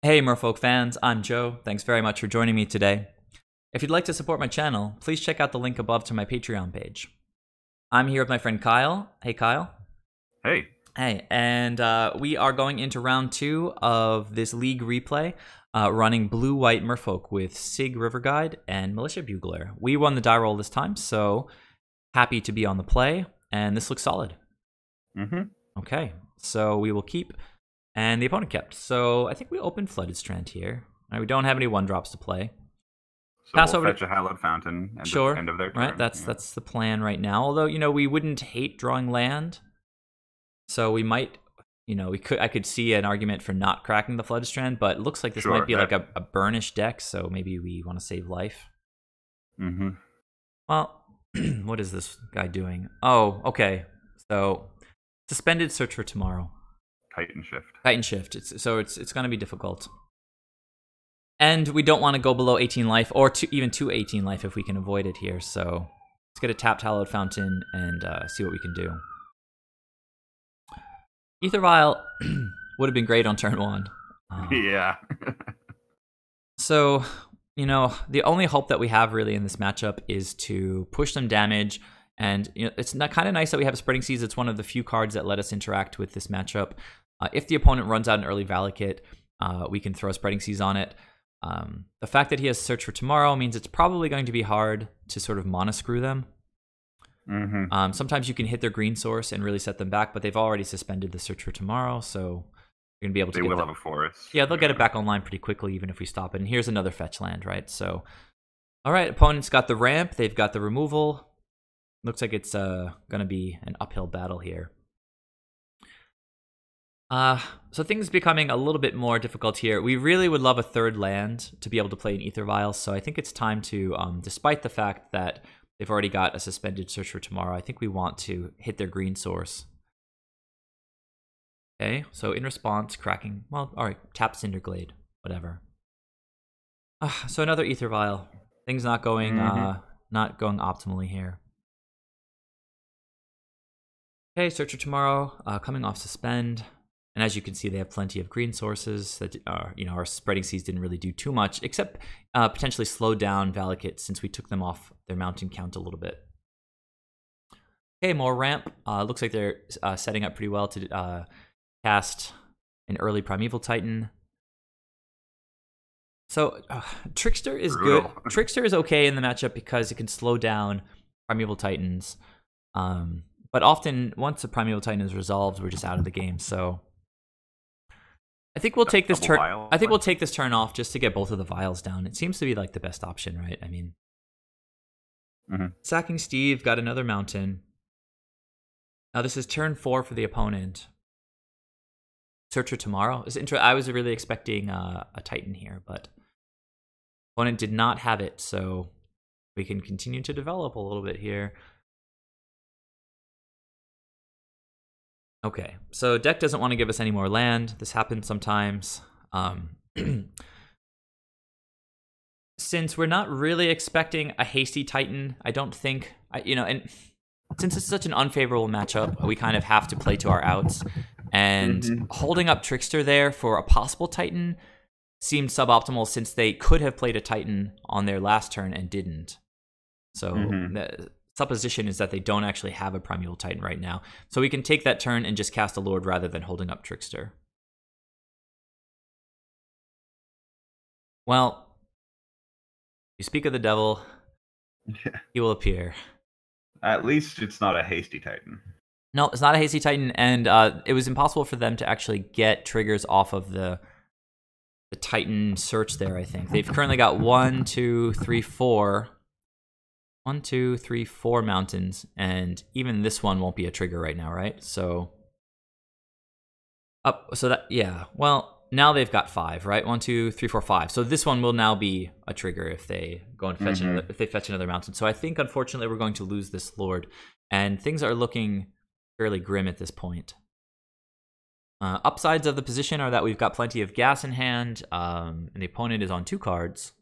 Hey Merfolk fans, I'm Joe. Thanks very much for joining me today. If you'd like to support my channel, please check out the link above to my Patreon page. I'm here with my friend Kyle. Hey Kyle. Hey. Hey, and we are going into round 2 of this league replay, running blue-white Merfolk with Sygg River Guide and Militia Bugler. We won the die roll this time, so happy to be on the play, and this looks solid. Okay, so we will keep, and the opponent kept. So I think we opened Flooded Strand here. We don't have any 1-drops to play. So we'll fetch a Hallowed Fountain at the end of their turn. Right, that's the plan right now. Although, you know, we wouldn't hate drawing land. So we might, you know, I could see an argument for not cracking the Flooded Strand, but it looks like this might be like a burnish deck, so maybe we want to save life. Well, what is this guy doing? Oh, okay. So, suspended search for tomorrow. Titanshift. It's going to be difficult. And we don't want to go below 18 life, or even to 18 life if we can avoid it here. So, let's get a tapped Hallowed Fountain and see what we can do. AEther Vial would have been great on turn 1. Yeah. So, you know, the only hope that we have really in this matchup is to push some damage. And you know, it's kind of nice that we have a Spreading Seas. It's one of the few cards that let us interact with this matchup. If the opponent runs out an early Valakut, we can throw Spreading Seas on it. The fact that he has Search for Tomorrow means it's probably going to be hard to sort of mono-screw them. Sometimes you can hit their green source and really set them back, but they've already suspended the Search for Tomorrow, so you're going to be able to have a forest. Yeah, they'll get it back online pretty quickly, even if we stop it. And here's another fetch land, right? So, all right, opponent's got the ramp. They've got the removal. Looks like it's going to be an uphill battle here. So things becoming a little bit more difficult here. We really would love a third land to be able to play an AEther Vial, so I think it's time to, despite the fact that they've already got a suspended Search for Tomorrow, I think we want to hit their green source. Okay, so in response, cracking, well, alright, tap Cinderglade, whatever. So another AEther Vial. Things not going optimally here. Okay, Search for Tomorrow, coming off suspend. And as you can see, they have plenty of green sources that you know, our Spreading Seas didn't really do too much, except potentially slow down Valakut since we took them off their mountain count a little bit. Okay, more ramp. Looks like they're setting up pretty well to cast an early Primeval Titan. So Trickster is good. Trickster is okay in the matchup because it can slow down Primeval Titans. But often, once a Primeval Titan is resolved, we're just out of the game. So I think we'll take this turn. I think we'll take this turn off just to get both of the vials down. It seems to be like the best option, right? I mean, sacking Steve, got another mountain. Now this is turn 4 for the opponent. Search for Tomorrow. I was really expecting a Titan here, but opponent did not have it, so we can continue to develop a little bit here. Okay, so deck doesn't want to give us any more land. This happens sometimes. Since we're not really expecting a hasty Titan, I don't think, you know, and since it's such an unfavorable matchup, we kind of have to play to our outs. And holding up Trickster there for a possible Titan seemed suboptimal since they could have played a Titan on their last turn and didn't. So the supposition is that they don't actually have a Primeval Titan right now. So we can take that turn and just cast a Lord rather than holding up Trickster. Well, you speak of the devil, he will appear. At least it's not a hasty Titan. No, it's not a hasty Titan, and it was impossible for them to actually get triggers off of the Titan search there, I think. They've currently got 1, 2, 3, 4... 1, 2, 3, 4 mountains, and even this one won't be a trigger right now, right? So, yeah. Well, now they've got 5, right? 1, 2, 3, 4, 5. So this one will now be a trigger if they go and fetch another mountain. So I think, unfortunately, we're going to lose this Lord, and things are looking fairly grim at this point. Upsides of the position are that we've got plenty of gas in hand, and the opponent is on 2 cards.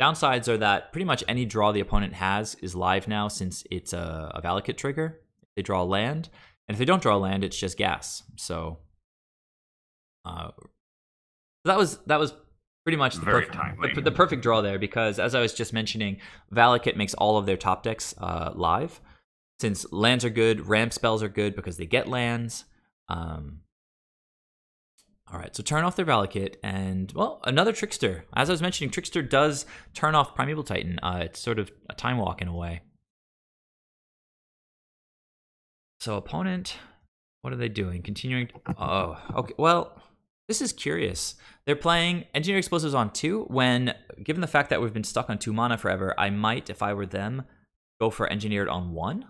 Downsides are that pretty much any draw the opponent has is live now since it's a Valakut trigger. They draw land, and if they don't draw land, it's just gas. So That was pretty much the perfect draw there, because as I was just mentioning, Valakut makes all of their top decks live. Since lands are good, ramp spells are good because they get lands. All right, so turn off their Valakut, and, well, another Trickster. As I was mentioning, Trickster does turn off Primeval Titan. It's sort of a time walk in a way. So opponent, what are they doing? Continuing. Oh, okay. Well, this is curious. They're playing Engineer Explosives on 2, when, given the fact that we've been stuck on 2 mana forever, I might, if I were them, go for Engineered on 1,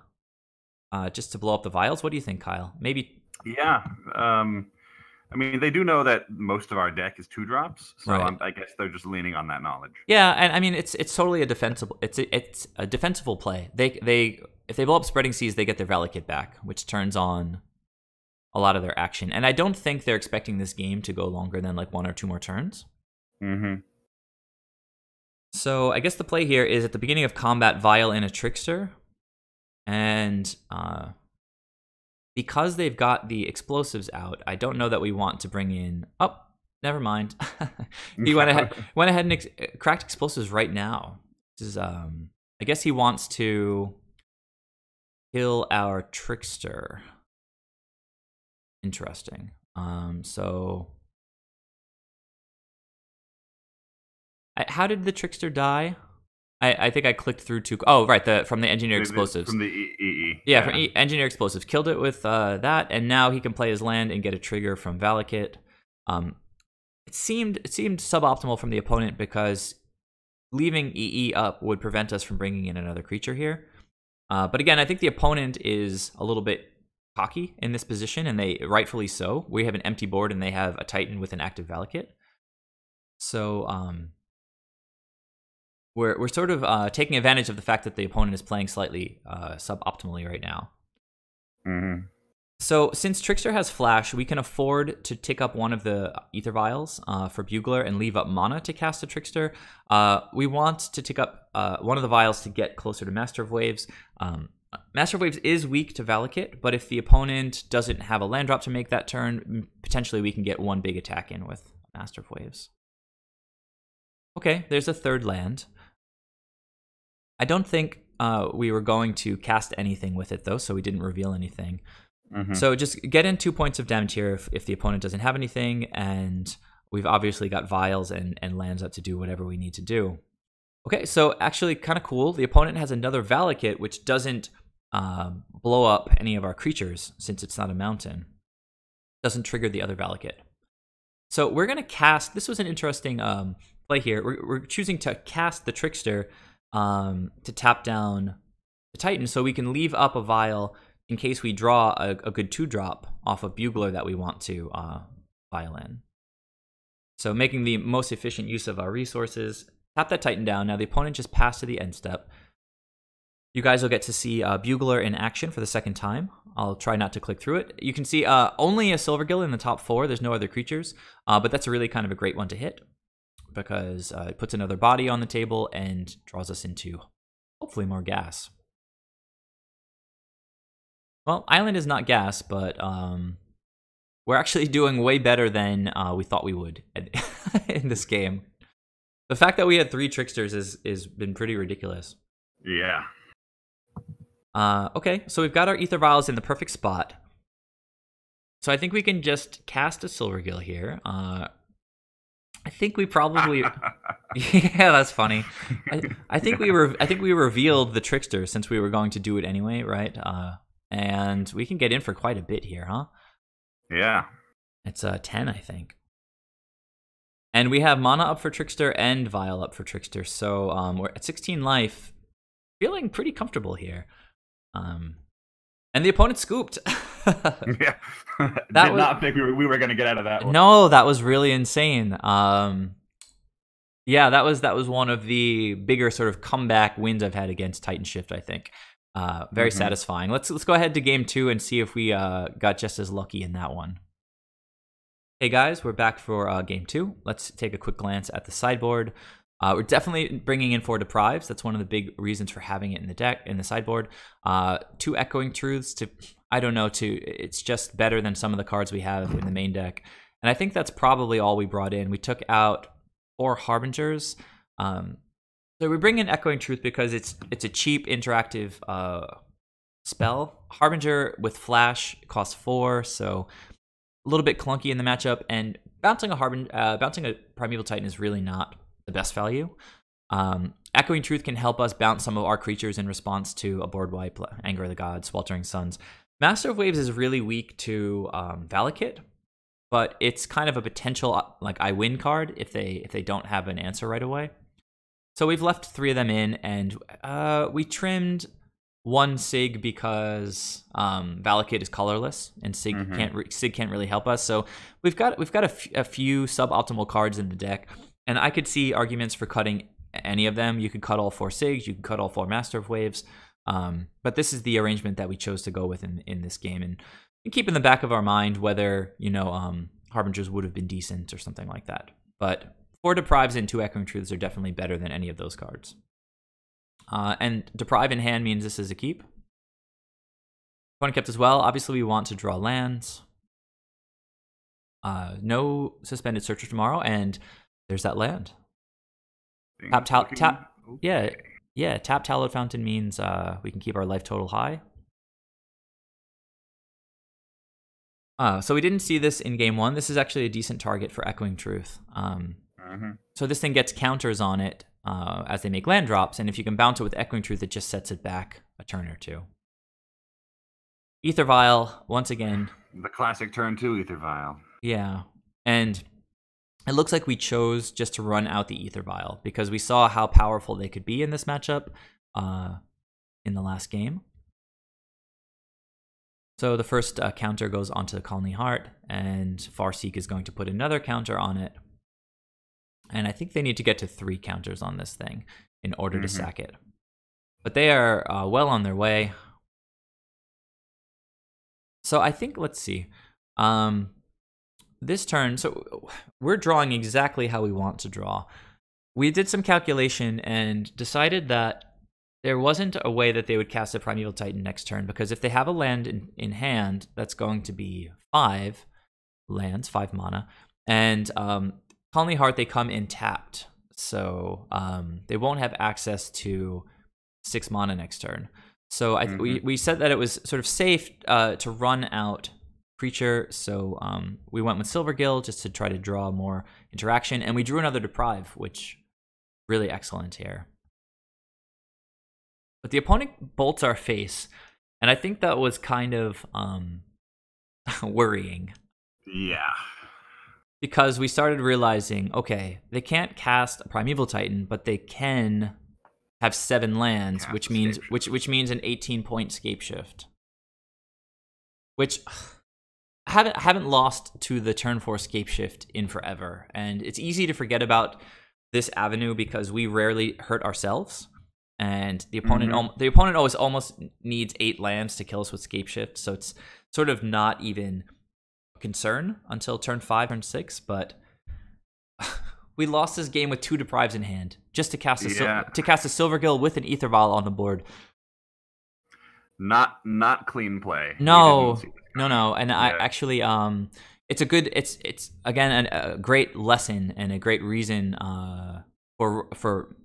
just to blow up the vials. What do you think, Kyle? Maybe. Yeah. I mean, they do know that most of our deck is 2-drops, so right. I guess they're just leaning on that knowledge. Yeah, and I mean, it's totally a defensible. It's a defensible play. They if they blow up Spreading Seas, they get their Valakut back, which turns on a lot of their action. And I don't think they're expecting this game to go longer than like 1 or 2 more turns. Mm-hmm. So I guess the play here is at the beginning of combat, Vial in a Trickster, and because they've got the explosives out, I don't know that we want to bring in... Oh, never mind. He went ahead and cracked explosives right now. This is, I guess he wants to kill our Trickster. Interesting. So... how did the Trickster die? I think I clicked through to... Oh, right, from the Engineer Explosives. From the EE. Yeah, from Engineer Explosives. Killed it with that, and now he can play his land and get a trigger from Valakut. It seemed suboptimal from the opponent, because leaving EE up would prevent us from bringing in another creature here. But again, I think the opponent is a little bit cocky in this position, and they rightfully so. We have an empty board, and they have a Titan with an active Valakut. So... We're sort of taking advantage of the fact that the opponent is playing slightly suboptimally right now. Mm-hmm. So since Trickster has Flash, we can afford to tick up one of the Aether Vials for Bugler and leave up mana to cast a Trickster. We want to tick up one of the Vials to get closer to Master of Waves. Master of Waves is weak to Valakut, but if the opponent doesn't have a land drop to make that turn, potentially we can get one big attack in with Master of Waves. Okay, there's a third land. I don't think we were going to cast anything with it, though, so we didn't reveal anything. Mm-hmm. So just get in 2 points of damage here if the opponent doesn't have anything, and we've obviously got Vials and lands up to do whatever we need to do. Okay, so actually kind of cool. The opponent has another Valakut, which doesn't blow up any of our creatures, since it's not a mountain. Doesn't trigger the other Valakut. So we're going to cast... This was an interesting play here. We're choosing to cast the Trickster to tap down the Titan, so we can leave up a Vial in case we draw a good 2-drop off of Bugler that we want to Vial in. So making the most efficient use of our resources. Tap that Titan down. Now the opponent just passed to the end step. You guys will get to see Bugler in action for the second time. I'll try not to click through it. You can see only a Silvergill in the top 4. There's no other creatures, but that's really kind of a great one to hit, because it puts another body on the table and draws us into, hopefully, more gas. Well, Island is not gas, but we're actually doing way better than we thought we would in this game. The fact that we had 3 Tricksters is been pretty ridiculous. Yeah. Okay, so we've got our Aether Vials in the perfect spot. So I think we can just cast a Silvergill here. I think we probably... Yeah, that's funny. I think we revealed the Trickster, since we were going to do it anyway, right? And we can get in for quite a bit here, huh? Yeah. It's 10, I think. And we have mana up for Trickster and Vial up for Trickster, so we're at 16 life, feeling pretty comfortable here. And the opponent scooped. Yeah. Did not think we were going to get out of that one. No, that was really insane. Yeah, that was one of the bigger sort of comeback wins I've had against Titanshift, I think. Very satisfying. Let's go ahead to game 2 and see if we got just as lucky in that one. Hey guys, we're back for game 2. Let's take a quick glance at the sideboard. We're definitely bringing in 4 Deprives. That's one of the big reasons for having it in the deck, in the sideboard. 2 Echoing Truths to, I don't know, it's just better than some of the cards we have in the main deck. And I think that's probably all we brought in. We took out 4 Harbingers. So we bring in Echoing Truth because it's a cheap interactive spell. Harbinger with Flash costs 4, so a little bit clunky in the matchup. And bouncing a Primeval Titan is really not the best value. Echoing Truth can help us bounce some of our creatures in response to a board wipe, Anger of the Gods, Sweltering Suns. Master of Waves is really weak to Valakut, but it's kind of a potential like I win card if they don't have an answer right away. So we've left 3 of them in, and we trimmed 1 Sygg because Valakut is colorless, and Sygg can't really help us. So we've got a few suboptimal cards in the deck, and I could see arguments for cutting any of them. You could cut all 4 Syggs, you could cut all 4 Master of Waves, but this is the arrangement that we chose to go with in this game, and keep in the back of our mind whether Harbingers would have been decent or something like that. But 4 Deprives and 2 Echoing Truths are definitely better than any of those cards. And Deprive in hand means this is a keep. Opponent kept as well. Obviously, we want to draw lands. No Suspended Searcher tomorrow, and there's that land. Tap. Okay. Yeah. Tap Hallowed Fountain means we can keep our life total high. So we didn't see this in game 1. This is actually a decent target for Echoing Truth. So this thing gets counters on it as they make land drops, and if you can bounce it with Echoing Truth, it just sets it back a turn or 2. AEther Vial, once again. The classic turn 2 AEther Vial. Yeah, and it looks like we chose just to run out the AEther Vial because we saw how powerful they could be in this matchup in the last game. So the first counter goes onto Colony Heart, and Farseek is going to put another counter on it. And I think they need to get to 3 counters on this thing in order to sack it. But they are well on their way. So I think, let's see. This turn, so we're drawing exactly how we want to draw. We did some calculation and decided that there wasn't a way that they would cast a Primeval Titan next turn, because if they have a land in hand, that's going to be 5 lands, 5 mana. And Colony Heart, they come in tapped, so they won't have access to 6 mana next turn. So we said that it was sort of safe to run out creature, so we went with Silvergill just to try to draw more interaction, and we drew another Deprive, which really excellent here. But the opponent bolts our face, and I think that was kind of worrying. Yeah. Because we started realizing, okay, they can't cast a Primeval Titan, but they can have 7 lands, which means an 18-point Scape Shift. Which I haven't lost to the turn 4 Scape Shift in forever, and it's easy to forget about this avenue because we rarely hurt ourselves, and the opponent always almost needs 8 lands to kill us with Scape Shift, so it's sort of not even concern until turn 5, turn 6, but we lost this game with 2 Deprives in hand just to cast a Silvergill with an AEther Vial on the board. Not clean play. No, and yeah. I actually it's again a great lesson and a great reason for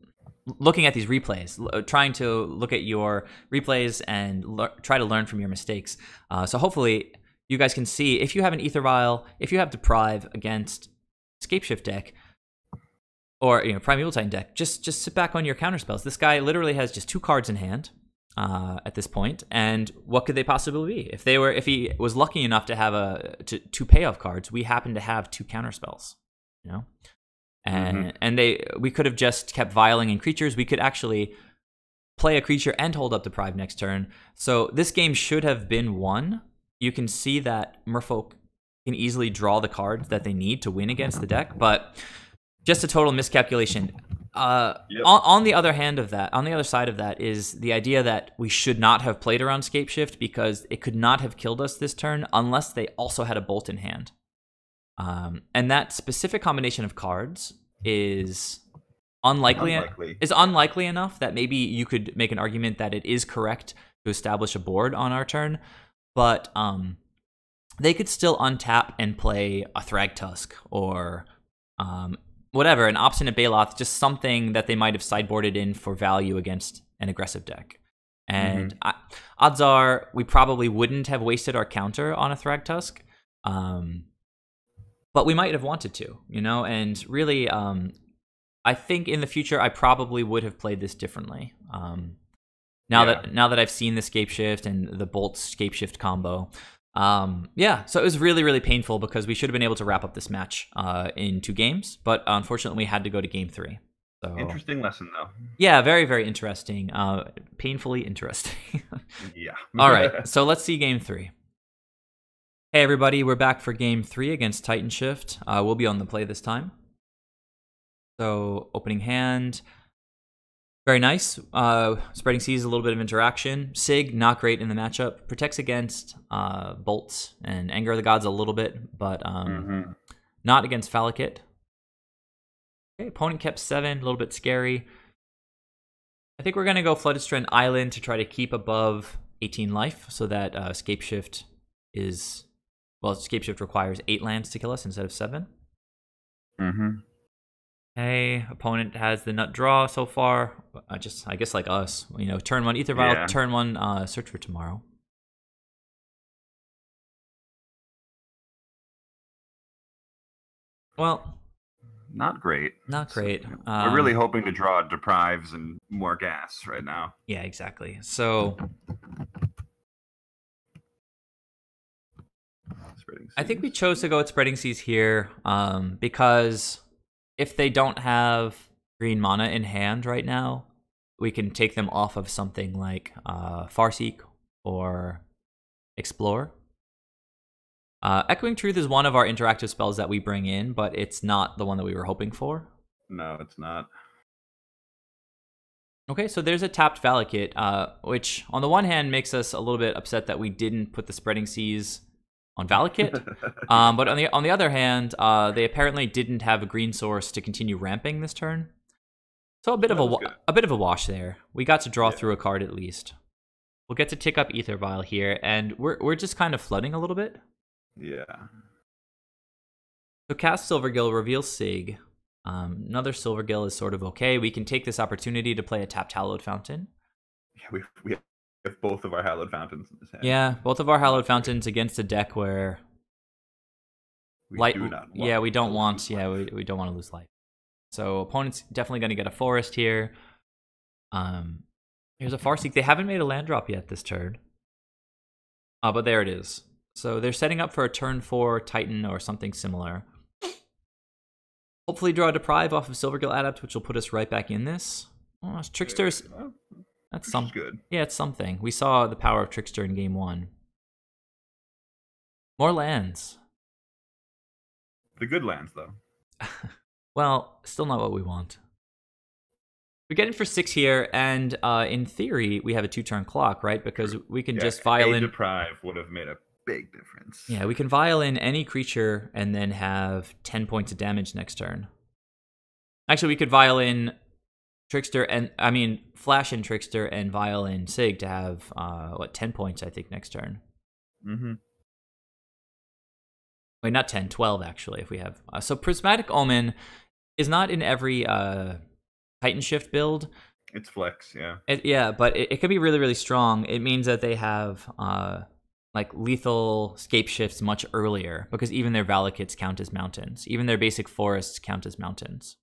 looking at these replays, trying to look at your replays and try to learn from your mistakes. So hopefully you guys can see if you have an AEther Vial, if you have Deprive against Scapeshift deck, or Primeval Titan deck, just sit back on your counter spells. This guy literally has just 2 cards in hand at this point, and what could they possibly be? If he was lucky enough to have 2 payoff cards, we happen to have 2 counter spells, and we could have just kept vialing in creatures. We could actually play a creature and hold up Deprive next turn. So this game should have been won. You can see that Merfolk can easily draw the cards that they need to win against the deck, but just a total miscalculation. On the other side of that is the idea that we should not have played around Scapeshift because it could not have killed us this turn unless they also had a Bolt in hand. And that specific combination of cards is unlikely enough that maybe you could make an argument that it is correct to establish a board on our turn. But they could still untap and play a Thragtusk or whatever, an Obstinate Baloth, just something that they might have sideboarded in for value against an aggressive deck. And odds are we probably wouldn't have wasted our counter on a Thragtusk, but we might have wanted to, you know. And really, I think in the future I probably would have played this differently. Now that I've seen the Scapeshift and the Bolt Scapeshift combo. Yeah, so it was really, really painful because we should have been able to wrap up this match in 2 games, but unfortunately we had to go to game 3. So, interesting lesson, though. Yeah, very, very interesting. Painfully interesting. Yeah. All right, so let's see game 3. Hey, everybody, we're back for game 3 against Titanshift. We'll be on the play this time. So, opening hand. Very nice. Spreading Seas, a little bit of interaction. Sygg, not great in the matchup. Protects against Bolts and Anger of the Gods a little bit, but not against Falakit. Okay, opponent kept 7, a little bit scary. I think we're going to go Flooded Strand Island to try to keep above 18 life so that Scapeshift is... Well, Scapeshift requires 8 lands to kill us instead of 7. Okay, opponent has the nut draw so far. I guess like us, you know, turn 1 AEther Vial, turn 1 Search for Tomorrow. Well, not great. Not great. We're really hoping to draw Deprives and more gas right now. Yeah, exactly. So I think we chose to go with Spreading Seas here because if they don't have green mana in hand right now, we can take them off of something like Farseek or Explore. Echoing Truth is one of our interactive spells that we bring in, but it's not the one that we were hoping for. No, it's not. Okay, so there's a tapped Valakut, which on the one hand makes us a little bit upset that we didn't put the Spreading Seas on Valakut, but on the other hand, they apparently didn't have a green source to continue ramping this turn. So a bit of a wash there. We got to draw through a card at least. We'll get to tick up AEther Vial here, and we're just kind of flooding a little bit. Yeah. So cast Silvergill, reveal Sygg. Another Silvergill is sort of okay. We can take this opportunity to play a tapped Hallowed Fountain. Yeah, we have both of our Hallowed Fountains in this hand. Yeah, both of our Hallowed Fountains against a deck where we don't want to lose life. So opponent's definitely going to get a forest here. Here's a Farseek. They haven't made a land drop yet this turn. But there it is. So they're setting up for a turn 4 Titan or something similar. Hopefully draw a Deprive off of Silvergill Adept, which will put us right back in this. Oh, Trickster's... That's something. Good. Yeah, it's something. We saw the power of Trickster in game 1. More lands. The good lands, though. Well, still not what we want. We get in for 6 here, and in theory, we have a 2-turn clock, right? Because we can just vial in... Deprive would have made a big difference. Yeah, we can vial in any creature and then have 10 points of damage next turn. Actually, we could vial in Trickster and... I mean, flash in Trickster and vial in Sygg to have, 10 points, I think, next turn. Wait, not 10, 12, actually, if we have... so Prismatic Omen is not in every Titanshift build. It's flex, yeah. Yeah, but it can be really, really strong. It means that they have like lethal scape shifts much earlier because even their Valakuts count as mountains. Even their basic forests count as mountains.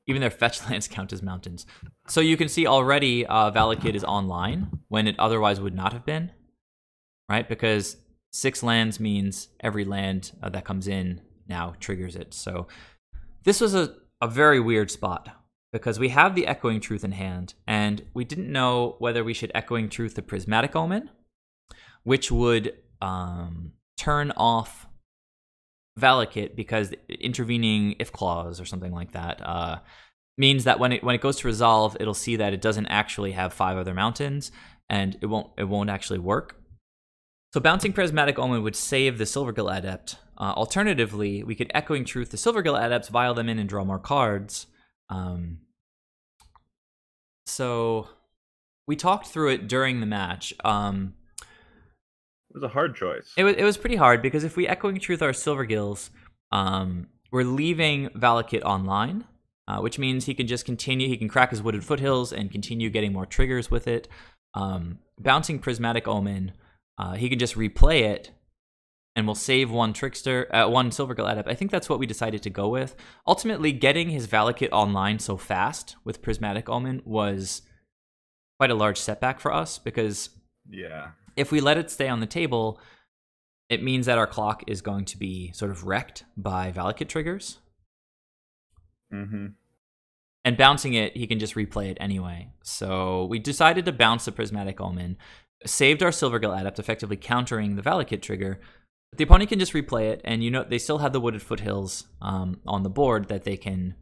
Even their fetch lands count as mountains. So you can see already Valakut is online when it otherwise would not have been, right? Because 6 lands means every land that comes in now triggers it. So this was a very weird spot because we have the Echoing Truth in hand, and we didn't know whether we should Echoing Truth the Prismatic Omen, which would turn off Valakut because intervening if clause or something like that means that when it goes to resolve, it'll see that it doesn't actually have 5 other mountains, and it won't actually work. So bouncing Prismatic Omen would save the Silvergill Adept. Alternatively, we could Echoing Truth the Silvergill Adepts, vial them in, and draw more cards. So we talked through it during the match. It was a hard choice. It was pretty hard because if we Echoing Truth our Silvergills, we're leaving Valakut online, which means he can just continue. He can crack his Wooded Foothills and continue getting more triggers with it. Bouncing Prismatic Omen, he can just replay it, and we'll save one Trickster, one Silvergill Adept. I think that's what we decided to go with. Ultimately, getting his Valakut online so fast with Prismatic Omen was quite a large setback for us because if we let it stay on the table, it means that our clock is going to be sort of wrecked by Valakut triggers. Mm-hmm. And bouncing it, he can just replay it anyway. So we decided to bounce the Prismatic Omen, saved our Silvergill Adept, effectively countering the Valakut trigger. The opponent can just replay it, and they still have the Wooded Foothills on the board that they can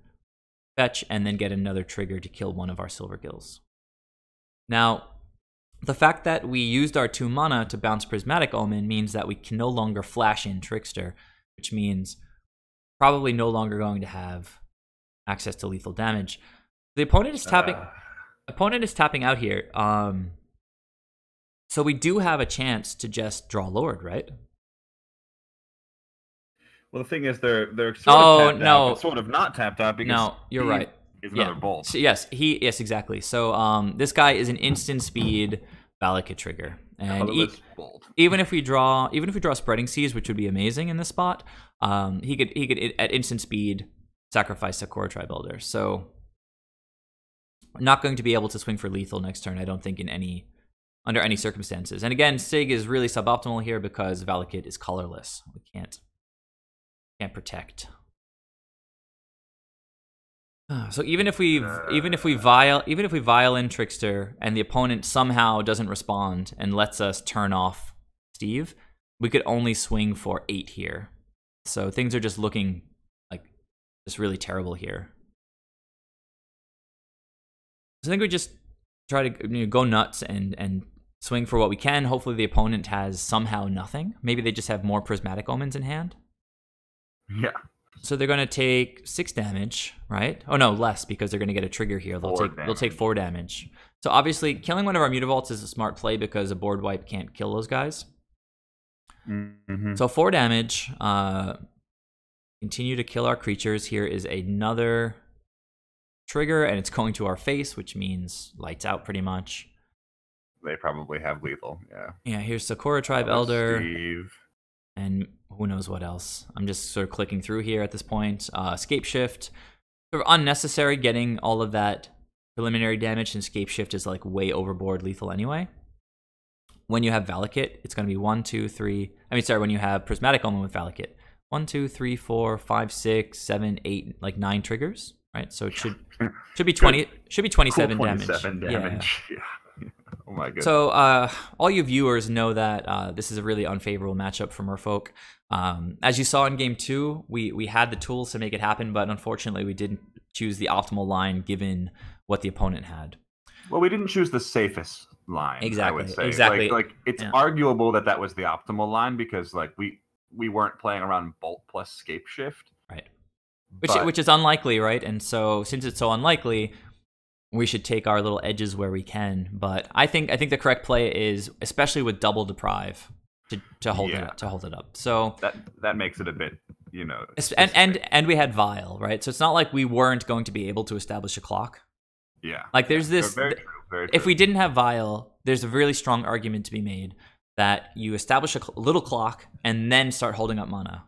fetch and then get another trigger to kill one of our Silvergills. Now, the fact that we used our 2 mana to bounce Prismatic Omen means that we can no longer flash in Trickster, which means probably no longer going to have access to lethal damage. The opponent is tapping. Opponent is tapping out here. So we do have a chance to just draw Lord, right? Well, the thing is, they're sort of tapped out, but sort of not tapped out because you're right. Is another bolt. So yes, exactly. So this guy is an instant speed Valakut trigger, and even if we draw Spreading Seas, which would be amazing in this spot, he could at instant speed sacrifice Sakura Tribe Elder. So not going to be able to swing for lethal next turn, I don't think, under any circumstances. And again, Sygg is really suboptimal here because Valakut is colorless. We can't protect. So even if we vial in Trickster and the opponent somehow doesn't respond and lets us turn off Steve, we could only swing for 8 here. So things are just looking like just really terrible here. So I think we just try to go nuts and swing for what we can. Hopefully the opponent has somehow nothing. Maybe they just have more Prismatic Omens in hand. Yeah. So they're going to take 6 damage, right? Oh no, less, because they're going to get a trigger here. They'll take 4 damage. So obviously, killing one of our Mutavaults is a smart play because a board wipe can't kill those guys. Mm-hmm. So 4 damage. Continue to kill our creatures. Here is another trigger, and it's going to our face, which means lights out pretty much. They probably have lethal, yeah. Yeah, here's Sakura Tribe Elder. Steve. And who knows what else. I'm just sort of clicking through here at this point. Scape Shift. Sort of unnecessary getting all of that preliminary damage, since Scape Shift is like way overboard lethal anyway. When you have Valakut, it's going to be 1, 2, 3. When you have Prismatic Omen with Valakut. 1, 2, 3, 4, 5, 6, 7, 8, like 9 triggers, right? So it should be 20. Should be 27 damage. 27 damage. Yeah. Oh my goodness. So all you viewers know that this is a really unfavorable matchup for Merfolk. As you saw in game 2, we had the tools to make it happen, but unfortunately we didn't choose the optimal line given what the opponent had. Well, we didn't choose the safest line. Exactly. I would say. Exactly. Like it's arguable that was the optimal line because like we weren't playing around Bolt plus Scape Shift. Right. Which is unlikely, right? And so since it's so unlikely, we should take our little edges where we can. But I think the correct play is, especially with double Deprive, to hold it up. So that makes it a bit, and we had Vial, right? So it's not like we weren't going to be able to establish a clock. Yeah. Like there's this. Very true. If we didn't have Vial, there's a really strong argument to be made that you establish a little clock and then start holding up mana.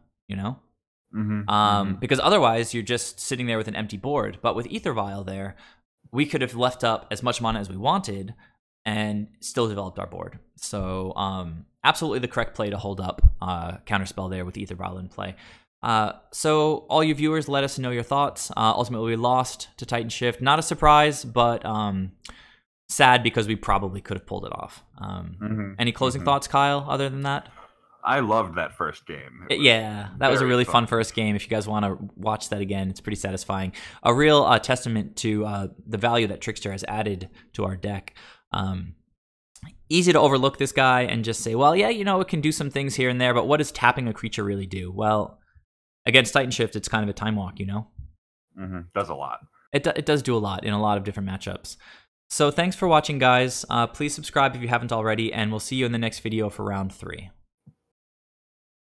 Because otherwise you're just sitting there with an empty board. But with AEther Vial there, we could have left up as much mana as we wanted and still developed our board. So absolutely the correct play to hold up Counterspell there with AEther Vial in play. So all you viewers, let us know your thoughts. Ultimately, we lost to Titanshift. Not a surprise, but sad because we probably could have pulled it off. Any closing thoughts, Kyle, other than that? I loved that first game. Yeah, that was a really fun first game. If you guys want to watch that again, it's pretty satisfying. A real testament to the value that Trickster has added to our deck. Easy to overlook this guy and just say, well, yeah, it can do some things here and there, but what does tapping a creature really do? Well, against Titanshift, it's kind of a time walk, Does a lot. It does do a lot in a lot of different matchups. So thanks for watching, guys. Please subscribe if you haven't already, and we'll see you in the next video for round 3.